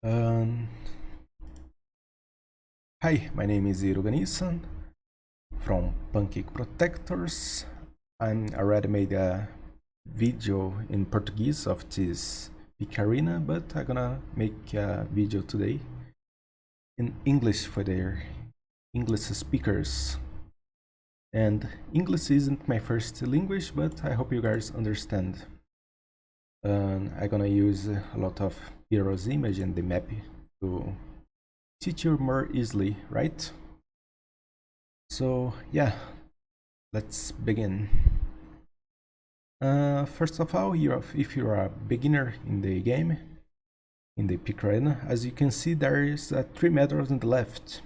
Um, Hi, my name is Iruganisan from Pancake Protectors. I already made a video in Portuguese of this Picarina, but I'm gonna make a video today in English for their English speakers. And English isn't my first language, but I hope you guys understand. I'm gonna use a lot of heroes image and the map to teach you more easily, right? So yeah, let's begin. First of all, if you're a beginner in the game, in the pick arena, as you can see, there is 3 medals on the left,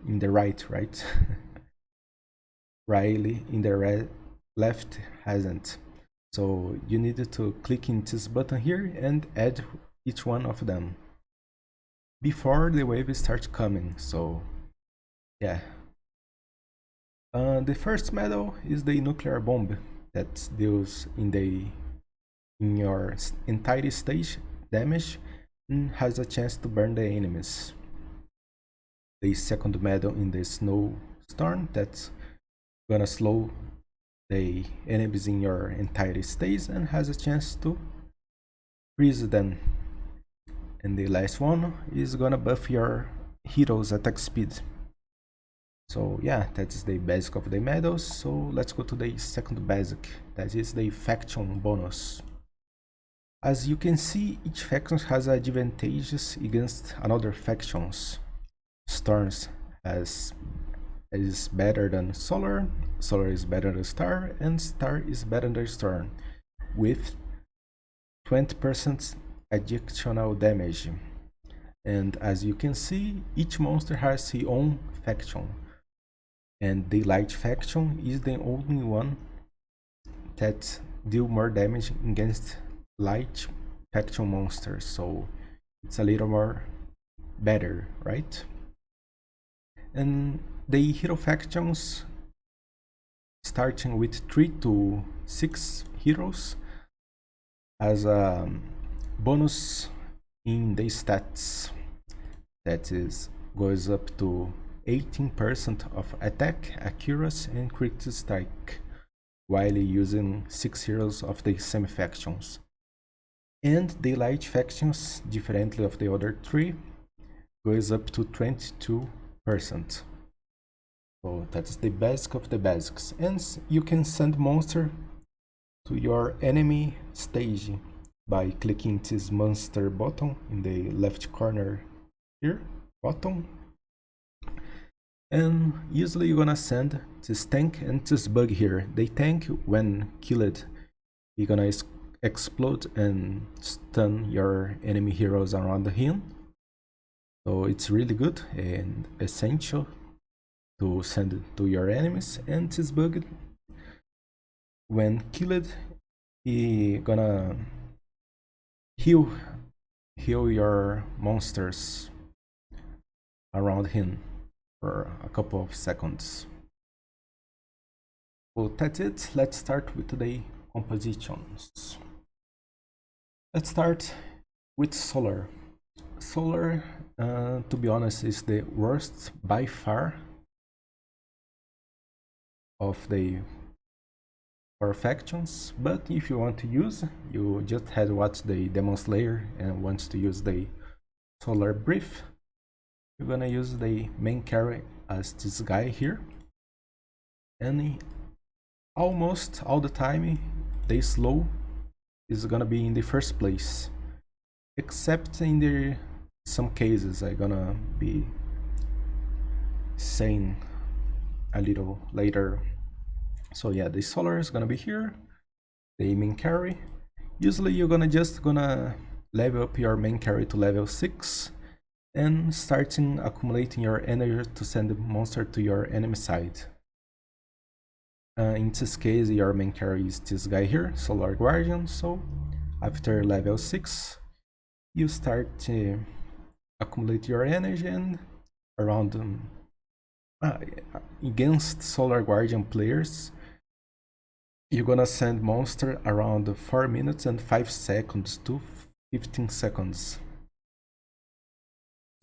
in the right, Riley in the left hasn't. So you need to click in this button here and add each one of them before the wave starts coming. So yeah. The first medal is the nuclear bomb that deals in your entire stage damage and has a chance to burn the enemies. The second medal in the snowstorm that's gonna slow the enemies in your entire stage and has a chance to freeze them. And the last one is gonna buff your heroes attack speed. So yeah, that's the basic of the medals. So let's go to the second basic, that is the faction bonus. As you can see, each faction has advantages against another factions. Storms is better than Solar, Solar is better than Star, and Star is better than Storm, with 20% additional damage. And as you can see, each monster has his own faction. And the light faction is the only one that deal more damage against light faction monsters, so it's a little more better, right? And the hero factions, starting with 3 to 6 heroes, as a bonus in the stats that goes up to 18% of attack, accuracy, and critical strike, while using 6 heroes of the same factions. And the light factions, differently of the other 3, goes up to 22%. So that's the basic of the basics. And you can send monster to your enemy stage by clicking this monster button in the left corner here, bottom. And usually you're gonna send this tank and this bug here. The tank, when killed, you're gonna explode and stun your enemy heroes around him. So it's really good and essential to send it to your enemies. And this bug, when killed, he gonna heal your monsters around him for a couple of seconds. So that's it. Let's start with the compositions. Let's start with Solar. Solar, to be honest, is the worst by far of the 4 factions, but if you want to use, you just had watched the Demon Slayer and want to use the Solar Brief, you're gonna use the main carry as this guy here, and almost all the time the slow is gonna be in the first place, except in some cases I'm gonna be saying a little later. So yeah, the Solar is gonna be here, the main carry. Usually you're gonna level up your main carry to level 6 and starting accumulating your energy to send the monster to your enemy side. In this case, your main carry is this guy here, Solar Guardian. So after level 6, you start to accumulate your energy, and around against Solar Guardian players, you're gonna send monster around 4 minutes and 5 seconds to 15 seconds.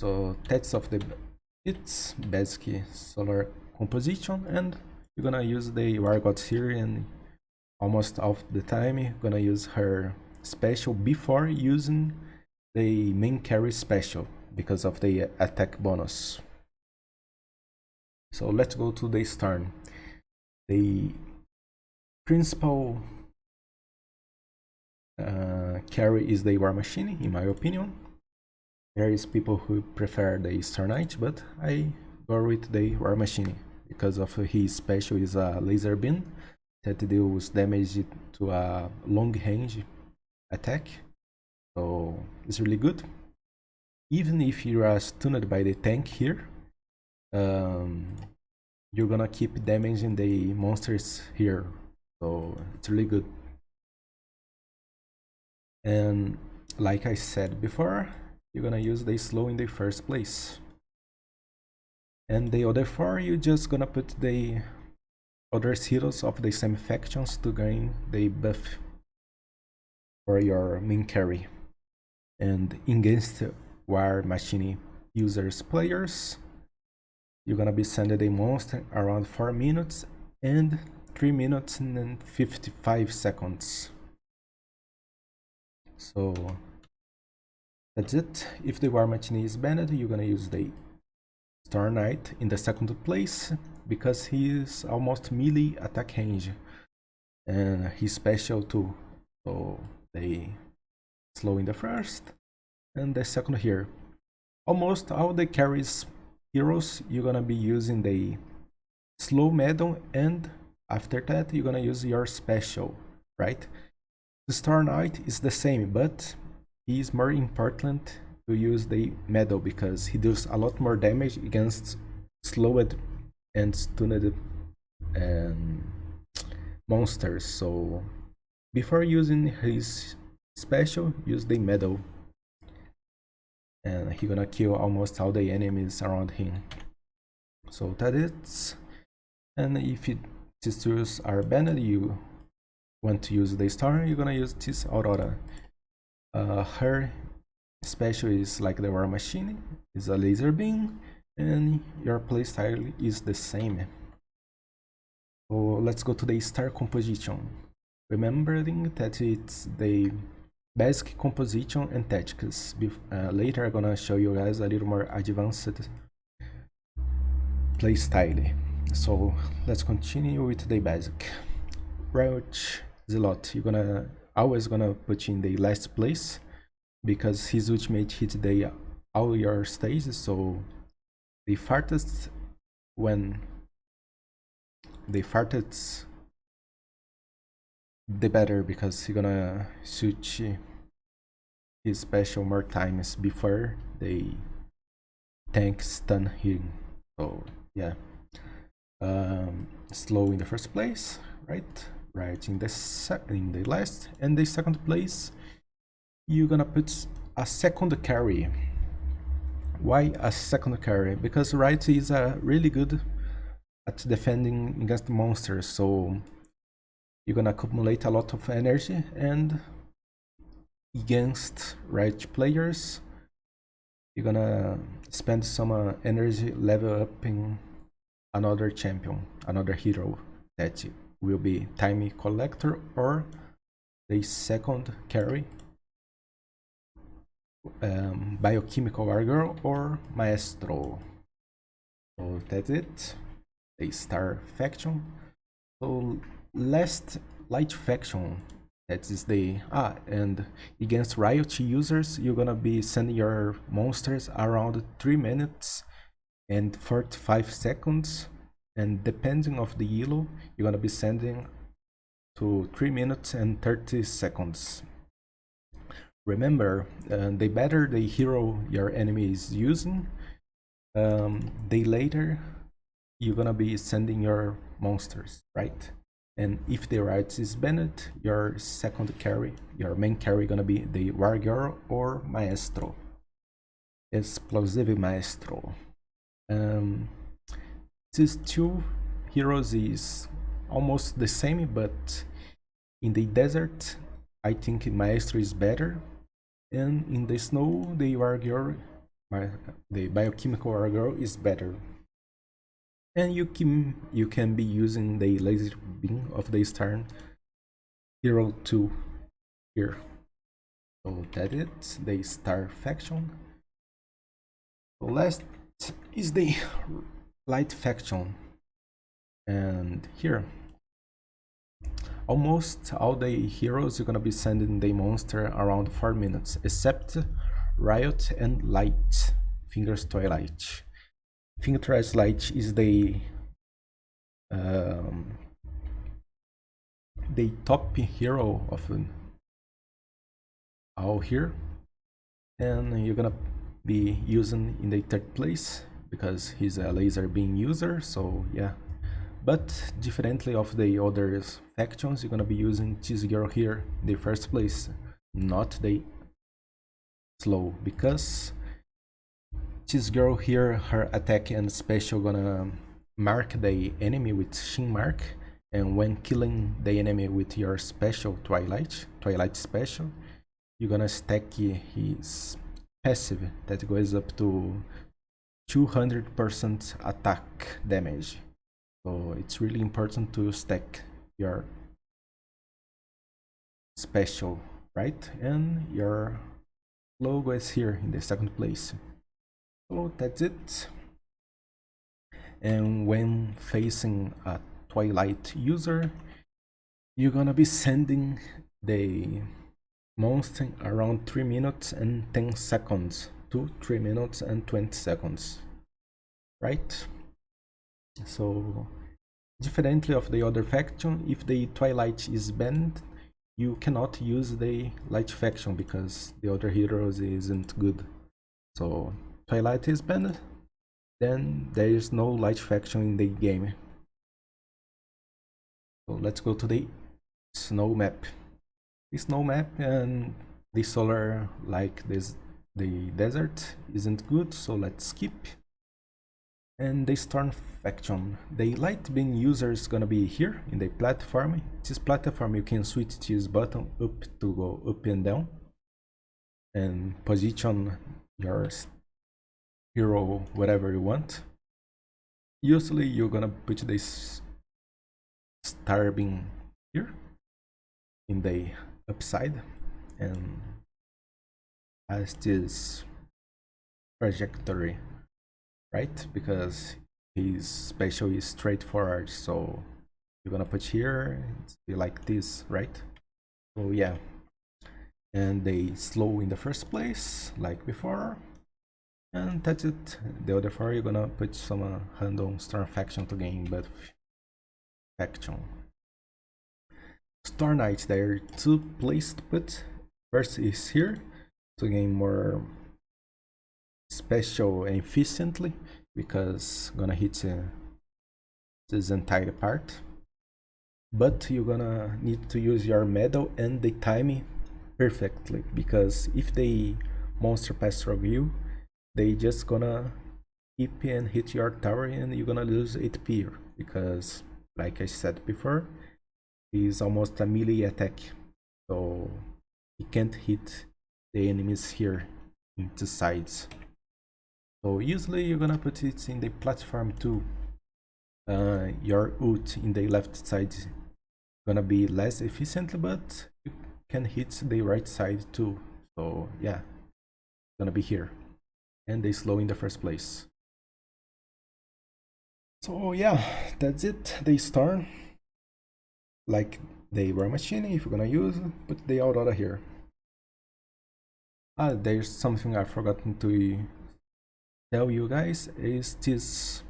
So that's of the its basic solar composition, and you're gonna use the Wargot here, and almost all the time you're gonna use her special before using the main carry special because of the attack bonus. So let's go to the turn. The principal carry is the War Machine, in my opinion. There is people who prefer the Star Knight, but I go with the War Machine because of his special is a laser beam that deals damage to a long range attack. So it's really good. Even if you are stunned by the tank here, you're gonna keep damaging the monsters here. So it's really good. And like I said before, you're gonna use the slow in the first place. And the other 4, you're just gonna put the other heroes of the same factions to gain the buff for your main carry. And against War Machine users players, you're gonna be sending the monster around 4 minutes and 3 minutes and 55 seconds. So that's it. If the War Machine is banned, you're gonna use the Star Knight in the second place because he is almost melee attack range and he's special too. So they slow in the first and the second here. Almost all the carries heroes you're gonna be using the slow medal, and after that you're gonna use your special, right? The Star Knight is the same, but he is more important to use the medal because he does a lot more damage against slowed and stunned monsters. So before using his special, use the medal, and he's gonna kill almost all the enemies around him. So that is. And if these tools are banned, you want to use the star, you're gonna use this Aurora. Her special is like the War Machine, is a laser beam, and your playstyle is the same. So let's go to the star composition. Remembering that it's the basic composition and tactics. Later I'm gonna show you guys a little more advanced playstyle. So let's continue with the basic. Riot Zealot, you're gonna always gonna put in the last place because his ultimate hit the all your stages. So the farthest the better, because he's gonna shoot his special more times before the tank stun him. So yeah, slow in the first place, right in the last, and the second place you're gonna put a second carry. Why a second carry? Because right is really good at defending against monsters, so you're gonna accumulate a lot of energy, and against right players you're gonna spend some energy level up in another champion, another hero that will be Time Collector or the second carry, Biochemical Wargirl or Maestro. So that's it, the star faction. So last light faction, that is the and against Riot users you're gonna be sending your monsters around 3 minutes and 45 seconds, and depending of the yellow you're gonna be sending to 3 minutes and 30 seconds. Remember, the better the hero your enemy is using, the later you're gonna be sending your monsters, right? And if the right is banned, your second carry, your main carry, gonna be the Wargirl or Maestro, Explosive Maestro. These two heroes is almost the same, but in the desert I think Maestro is better, and in the snow the Wargirl the biochemical order is better. And you can be using the laser beam of the star hero 2 here. So that's it, the star faction. So last is the light faction, and here almost all the heroes are gonna be sending the monster around 4 minutes, except Riot and Light, Fingers Twilight. Finger Twilight is the top hero of all here, and you're gonna be using in the third place because he's a laser beam user, so yeah. But differently of the other factions, you're gonna be using this girl here in the first place, not the slow, because this girl here, her attack and special gonna mark the enemy with shin mark, and when killing the enemy with your special Twilight special, you're gonna stack his passive that goes up to 200% attack damage. So it's really important to stack your special, right? And your logo is here in the second place. So that's it. And when facing a Twilight user, you're gonna be sending the monster around 3 minutes and 10 seconds to 3 minutes and 20 seconds, right? So differently of the other faction, if the Twilight is banned, you cannot use the light faction because the other heroes isn't good. So Twilight is banned, then there is no light faction in the game. So let's go to the snow map. The snow map and the solar, like this, the desert isn't good, so let's skip. And the storm faction, the light beam user is gonna be here in the platform. This platform you can switch this button up to go up and down and position your hero whatever you want. Usually you're gonna put this star beam here in the upside and has this trajectory, right? Because his special is straightforward, so you're gonna put here, it's like this, right? So yeah, and they slow in the first place like before, and that's it. The other four you're gonna put some random storm faction to gain buff faction. Star Knight, there are two places to put. First is here to gain more special and efficiently, because gonna hit this entire part. But you're gonna need to use your medal and the timing perfectly, because if the monster pass through you, they just gonna keep and hit your tower and you're gonna lose 8p, because like I said before, is almost a melee attack, so he can't hit the enemies here into sides. So usually you're gonna put it in the platform too. Your ult in the left side gonna be less efficient, but you can hit the right side too. So yeah, gonna be here, and they slow in the first place. So yeah, that's it. They storm like the war machine. If you're gonna use, put the aurora here. Ah, there's something I've forgotten to tell you guys, is this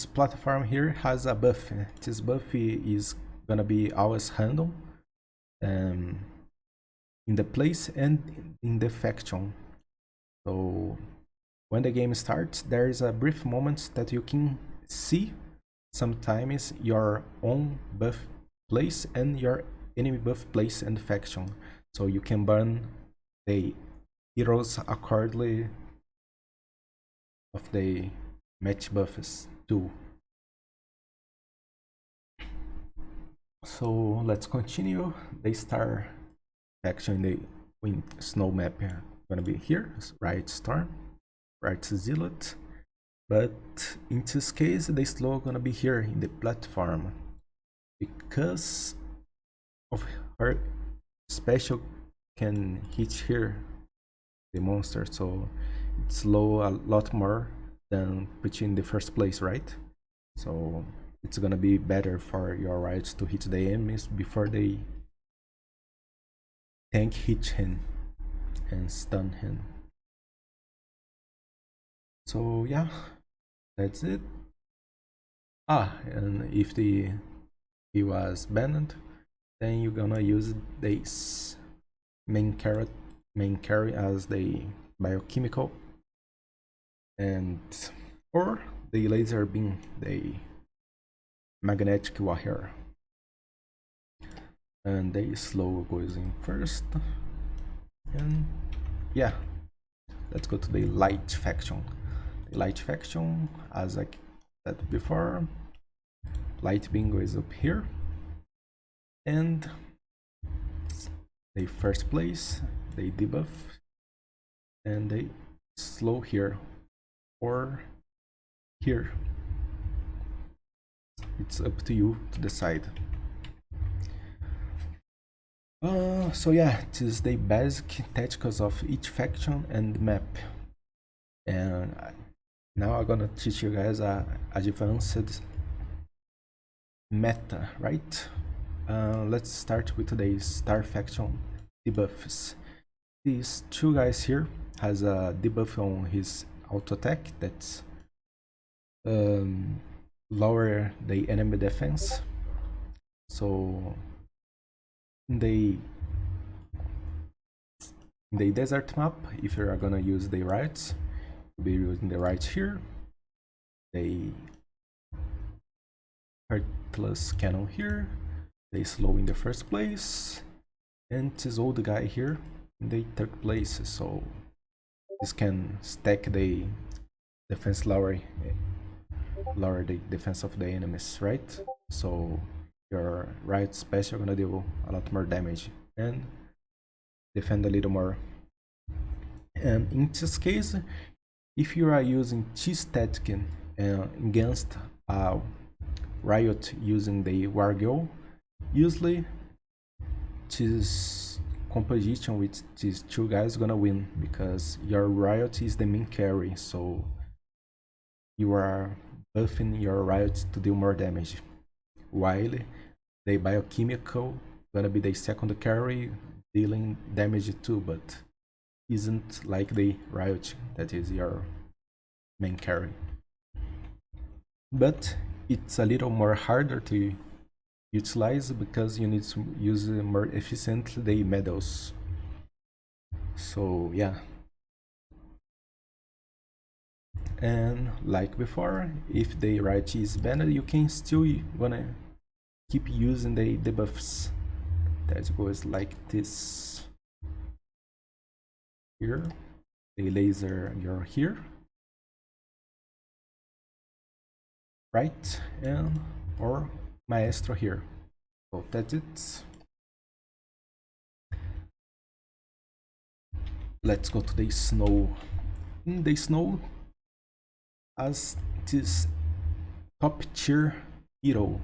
platform here has a buff. This buff is gonna be always random in the place and in the faction. So when the game starts, there is a brief moment that you can see sometimes your own buff place and your enemy buff place and faction, so you can burn the heroes accordingly of the match buffs too. So let's continue the star faction in the snow map. gonna be here, right storm, right zealot. But in this case, the slow gonna be here in the platform because of her special can hit here the monster, so it's slow a lot more than put in the first place, right? So it's gonna be better for your rights to hit the enemies before they tank hit him and stun him. So yeah, that's it. And if he was banned, then you're gonna use this main carry as the biochemical, and or the laser beam, the magnetic warrior. And the slow goes in first. And yeah, let's go to the light faction. The light faction, as I said before, light beam goes up here, and the first place they debuff and they slow here or here. It's up to you to decide. So yeah, this is the basic tacticals of each faction and map. And now I'm gonna teach you guys a advanced meta, right? Let's start with the star faction debuffs. These two guys here has a debuff on his auto attack that's lower the enemy defense. So in the desert map, if you are gonna use the rights, you'll be using the rights here, the Heartless Cannon here, they slow in the first place, and this old guy here in the third place. So this can stack the defense lower the defense of the enemies, right? So your right special gonna deal a lot more damage and defend a little more. And in this case, if you are using T-static against a riot using the Wargirl, usually this composition with these two guys gonna win because your riot is the main carry, so you are buffing your riot to deal more damage, while the biochemical gonna be the second carry dealing damage too, but isn't like the riot that is your main carry. But it's a little more harder to utilize because you need to use more efficiently the medals. So yeah. And like before, if the right is banned, you can still wanna keep using the debuffs. That goes like this. Here, the laser, you're here, right? And or maestro here. So that's it. Let's go to the snow. In the snow, as this top tier hero,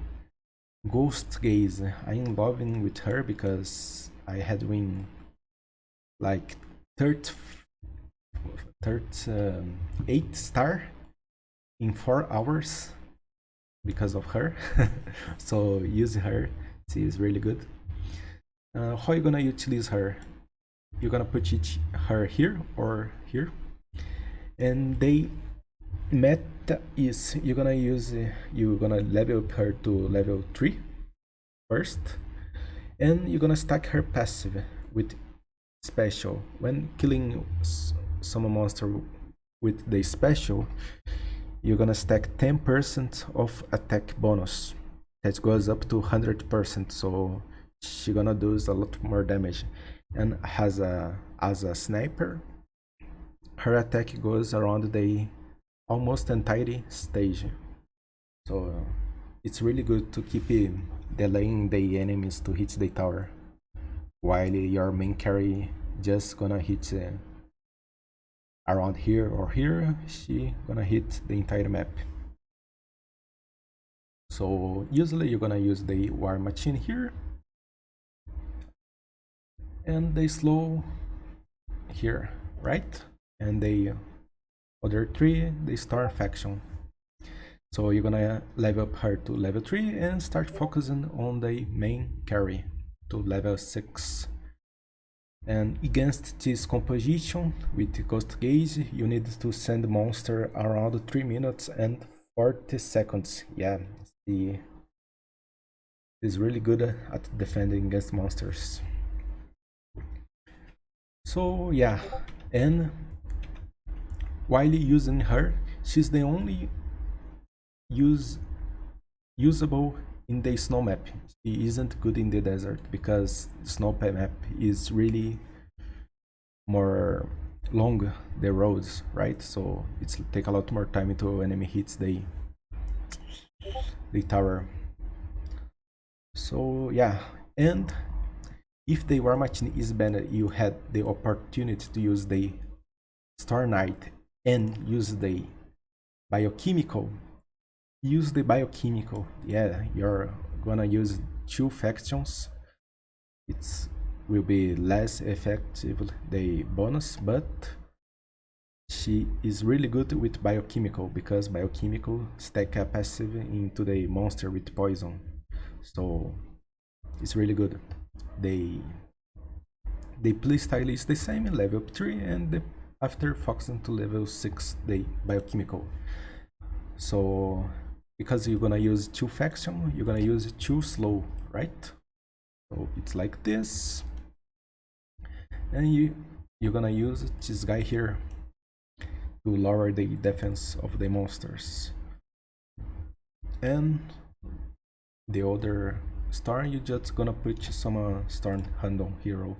Ghost Gaze. I'm loving with her because I had win like 8 star in 4 hours because of her. So use her, she is really good. How you gonna utilize her? You're gonna put her here or here, and the meta is you're gonna level up her to level 3 first, and you're gonna stack her passive with special. When killing some monster with the special, you're gonna stack 10% of attack bonus. That goes up to 100%, so she's gonna do a lot more damage. And as a sniper, her attack goes around the almost entire stage. So it's really good to keep delaying the enemies to hit the tower, while your main carry just gonna hit around here or here, she gonna hit the entire map. So usually you're gonna use the war machine here, and the slow here, right? And the other three, the star faction. So you're gonna level up her to level 3 and start focusing on the main carry to level 6. And against this composition with Ghost Gaze, you need to send monster around 3 minutes and 40 seconds. Yeah, is really good at defending against monsters. So yeah, and while using her, she's the only usable in the snow map. She isn't good in the desert because the snow map is really more long, the roads, right? So it's take a lot more time until enemy hits the tower. So yeah, and if the war machine is banned, you had the opportunity to use the Star Knight and use the biochemical. Use the biochemical. Yeah, you're gonna use 2 factions. It will be less effective the bonus, but she is really good with biochemical because biochemical stack a passive into the monster with poison. So it's really good. The playstyle is the same, level 3, and after focusing to level 6, the biochemical. So because you're gonna use 2 faction, you're gonna use 2 slow, right? So it's like this, and you're gonna use this guy here to lower the defense of the monsters. And the other star, you're just gonna put some storm handle hero.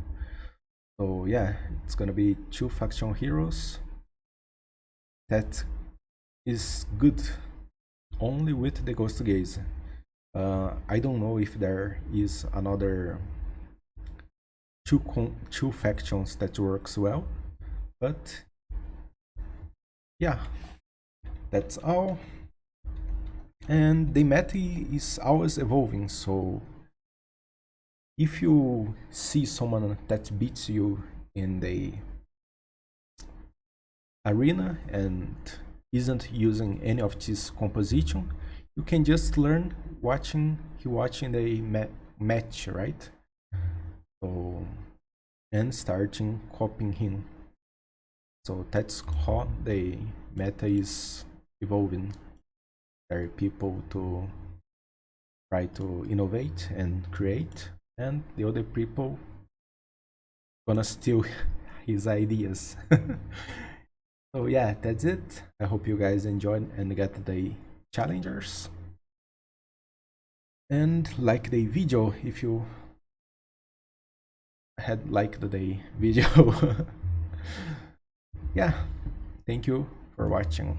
So yeah, it's gonna be 2 faction heroes. That is good only with the Ghost Gaze. I don't know if there is another two factions that works well, but yeah, that's all. And the meta is always evolving, so if you see someone that beats you in the arena and isn't using any of this composition, you can just learn watching the match, right? So and starting copying him. So that's how the meta is evolving. There are people to try to innovate and create, and the other people gonna steal his ideas. So yeah, that's it. I hope you guys enjoyed and get the challengers. And like the video if you had liked the video. Yeah, thank you for watching.